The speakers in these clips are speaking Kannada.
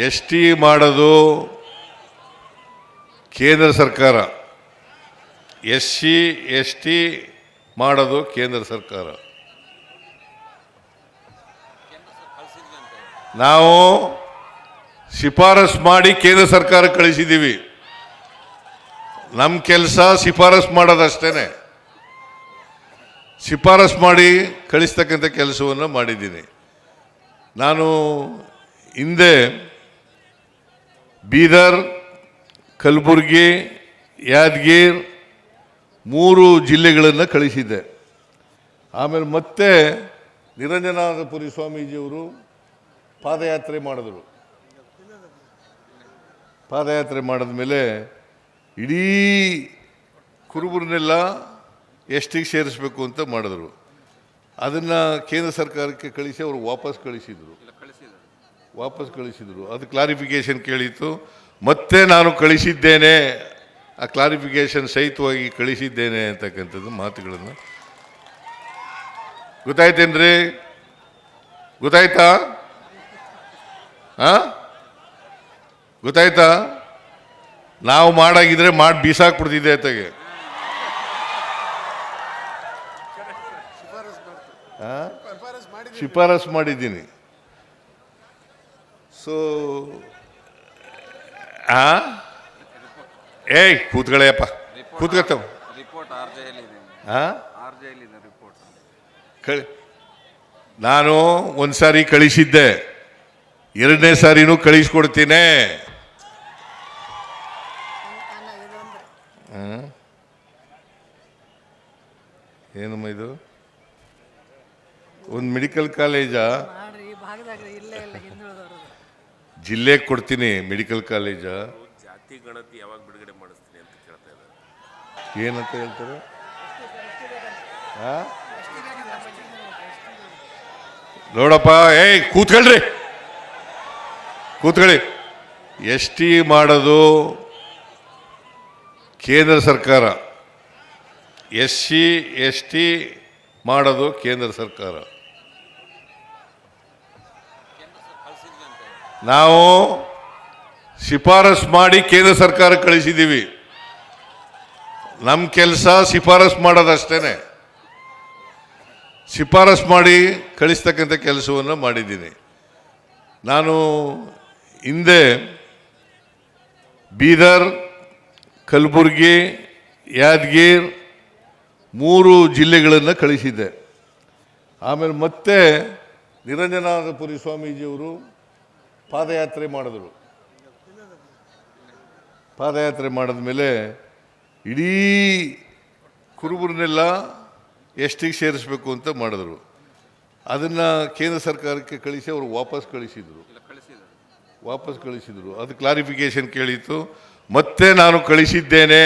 ಎಸ್ ಟಿ ಮಾಡೋದು ಕೇಂದ್ರ ಸರ್ಕಾರ, ಎಸ್ ಸಿ ಎಸ್ ಟಿ ಮಾಡೋದು ಕೇಂದ್ರ ಸರ್ಕಾರ. ನಾವು ಶಿಫಾರಸ್ ಮಾಡಿ ಕೇಂದ್ರ ಸರ್ಕಾರ ಕಳಿಸಿದ್ದೀವಿ. ನಮ್ಮ ಕೆಲಸ ಶಿಫಾರಸ್ ಮಾಡೋದಷ್ಟೇ. ಶಿಫಾರಸ್ ಮಾಡಿ ಕಳಿಸ್ತಕ್ಕಂಥ ಕೆಲಸವನ್ನು ಮಾಡಿದ್ದೀನಿ. ನಾನು ಹಿಂದೆ ಬೀದರ್, ಕಲಬುರಗಿ, ಯಾದಗಿರ್ 3 ಜಿಲ್ಲೆಗಳನ್ನು ಕಳಿಸಿದ್ದೆ. ಆಮೇಲೆ ಮತ್ತೆ ನಿರಂಜನಾನಂದಪುರಿ ಸ್ವಾಮೀಜಿಯವರು ಪಾದಯಾತ್ರೆ ಮಾಡಿದ್ರು. ಪಾದಯಾತ್ರೆ ಮಾಡಿದ ಮೇಲೆ ಇಡೀ ಕುರುಬರನ್ನೆಲ್ಲ ಎಸ್ ಟಿಗೆ ಸೇರಿಸ್ಬೇಕು ಅಂತ ಮಾಡಿದ್ರು. ಅದನ್ನು ಕೇಂದ್ರ ಸರ್ಕಾರಕ್ಕೆ ಕಳಿಸಿ ಅವರು ವಾಪಸ್ ಕಳಿಸಿದರು. ಅದು ಕ್ಲಾರಿಫಿಕೇಷನ್ ಕೇಳಿತ್ತು. ಮತ್ತೆ ನಾನು ಕಳಿಸಿದ್ದೇನೆ, ಆ ಕ್ಲಾರಿಫಿಕೇಷನ್ ಸಹಿತವಾಗಿ ಕಳಿಸಿದ್ದೇನೆ ಅಂತಕ್ಕಂಥದ್ದು ಮಾತುಗಳನ್ನು ಗೊತ್ತಾಯ್ತೇನ್ರಿ? ಗೊತ್ತಾಯ್ತಾ? ಗೊತ್ತಾಯ್ತಾ? ನಾವು ಮಾಡಾಗಿದ್ರೆ ಮಾಡಿ ಬೀಸಾಕ್ಬಿಡ್ತಿದ್ದೆ ಅತ್ತಗೆ. ಶಿಫಾರಸ್ ಮಾಡಿದ್ದೀನಿ. ಸೊ ಏಯ್ ಕೂತ್ಗಳೇಪ್ಪ, ಕೂತ್ಕೊಳ್ತಾವ. ನಾನು ಒಂದು ಸಾರಿ ಕಳಿಸಿದ್ದೆ, 2ನೇ ಸಾರಿನೂ ಕಳಿಸ್ಕೊಡ್ತೀನಿ. ಏನಮ್ಮ ಇದು? ಒಂದು ಮೆಡಿಕಲ್ ಕಾಲೇಜಾ? ಜಿಲ್ಲೆಗೆ ಕೊಡ್ತೀನಿ. ಮೆಡಿಕಲ್ ಕಾಲೇಜಾ? ಜಾತಿ ಗಣತಿ ಯಾವಾಗ ಬಿಡುಗಡೆ ಮಾಡಿಸ್ತೀನಿ ಅಂತ ಕೇಳ್ತಾ ಇದ್ದಾರೆ. ಏನಂತ ಹೇಳ್ತಾರೆ? ನೋಡಪ್ಪ, ಏಯ್ ಕೂತ್ಕೊಳ್ರಿ, ಕೂತ್ಕೊಳ್ಳಿ. ಎಸ್ ಟಿ ಮಾಡೋದು ಕೇಂದ್ರ ಸರ್ಕಾರ, ಎಸ್ ಸಿ ಎಸ್ ಟಿ ಮಾಡೋದು ಕೇಂದ್ರ ಸರ್ಕಾರ. ನಾವು ಶಿಫಾರಸ್ ಮಾಡಿ ಕೇಂದ್ರ ಸರ್ಕಾರ ಕಳಿಸಿದ್ದೀವಿ. ನಮ್ಮ ಕೆಲಸ ಶಿಫಾರಸ್ ಮಾಡೋದಷ್ಟೇ. ಶಿಫಾರಸ್ ಮಾಡಿ ಕಳಿಸ್ತಕ್ಕಂಥ ಕೆಲಸವನ್ನು ಮಾಡಿದ್ದೀನಿ. ನಾನು ಹಿಂದೆ ಬೀದರ್, ಕಲಬುರಗಿ, ಯಾದಗಿರ್ 3 ಜಿಲ್ಲೆಗಳನ್ನು ಕಳಿಸಿದ್ದೆ. ಆಮೇಲೆ ಮತ್ತೆ ನಿರಂಜನಾನಂದಪುರಿ ಸ್ವಾಮೀಜಿಯವರು ಪಾದಯಾತ್ರೆ ಮಾಡಿದ್ರು. ಪಾದಯಾತ್ರೆ ಮಾಡಿದ ಮೇಲೆ ಇಡೀ ಕುರುಬರನ್ನೆಲ್ಲ ಎಸ್ ಟಿಗೆ ಸೇರಿಸ್ಬೇಕು ಅಂತ ಮಾಡಿದ್ರು. ಅದನ್ನು ಕೇಂದ್ರ ಸರ್ಕಾರಕ್ಕೆ ಕಳಿಸಿ ಅವರು ವಾಪಸ್ ಕಳಿಸಿದರು. ಅದು ಕ್ಲಾರಿಫಿಕೇಷನ್ ಕೇಳಿತ್ತು. ಮತ್ತೆ ನಾನು ಕಳಿಸಿದ್ದೇನೆ,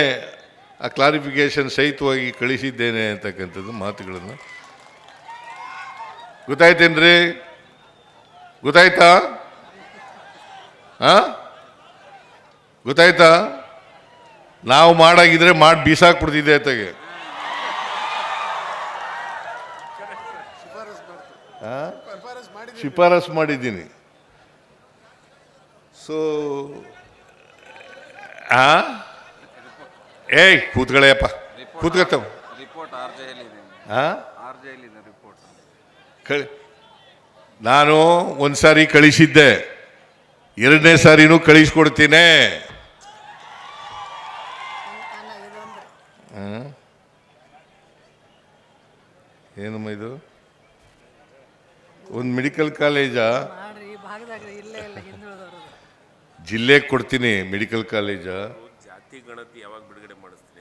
ಆ ಕ್ಲಾರಿಫಿಕೇಷನ್ ಸಹಿತವಾಗಿ ಕಳಿಸಿದ್ದೇನೆ ಅಂತಕ್ಕಂಥದ್ದು ಮಾತುಗಳನ್ನು ಗೊತ್ತಾಯ್ತೇನ್ರಿ? ಗೊತ್ತಾಯ್ತಾ? ಗೊತ್ತಾಯ್ತಾ? ನಾವು ಮಾಡಾಗಿದ್ರೆ ಮಾಡಿ ಬೀಸಾಕ್ಬಿಡ್ತಿದ್ದೆ ಅತ್ತಗೆ. ಶಿಫಾರಸ್ ಮಾಡಿದ್ದೀನಿ. ಸೊ ಏಯ್ ಕೂತ್ಗಳೇಪ್ಪ, ಕೂತ್ಕೊಳ್ತಾವ. ನಾನು ಒಂದು ಸಾರಿ ಕಳಿಸಿದ್ದೆ, 2ನೇ ಸಾರಿನೂ ಕಳಿಸ್ಕೊಡ್ತೀನಿ. ಏನಮ್ಮ ಇದು? ಒಂದು ಮೆಡಿಕಲ್ ಕಾಲೇಜಾ? ಜಿಲ್ಲೆಗೆ ಕೊಡ್ತೀನಿ. ಮೆಡಿಕಲ್ ಕಾಲೇಜಾ? ಜಾತಿ ಗಣತಿ ಯಾವಾಗ ಬಿಡುಗಡೆ ಮಾಡಿಸ್ತೀನಿ?